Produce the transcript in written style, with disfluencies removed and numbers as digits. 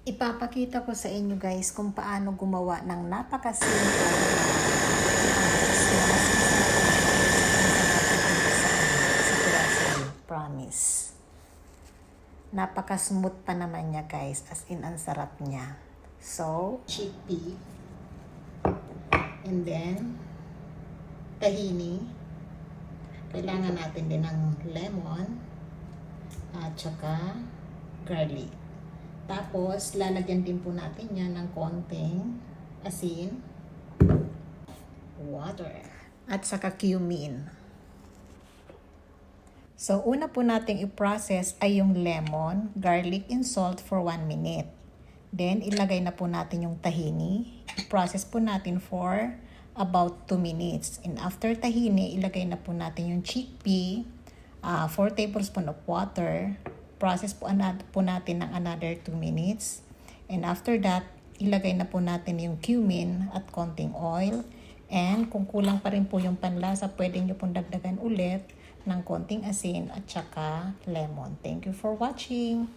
Ipapakita ko sa inyo guys kung paano gumawa ng napakasimple promise. Napaka-smooth pa naman niya guys, as in ang sarap niya. So, chickpea and then tahini. Kailangan natin din ng lemon at saka garlic. Tapos, lalagyan din po natin yan ng konting asin, water, at saka cumin. So, una po nating i-process ay yung lemon, garlic, and salt for 1 minute. Then, ilagay na po natin yung tahini. I-process po natin for about 2 minutes. And after tahini, ilagay na po natin yung chickpea, 4 tablespoons of water. Process po natin ng another 2 minutes. And after that, ilagay na po natin yung cumin at konting oil. And kung kulang pa rin po yung panlasa, pwede nyo pong dagdagan ulit ng konting asin at saka lemon. Thank you for watching.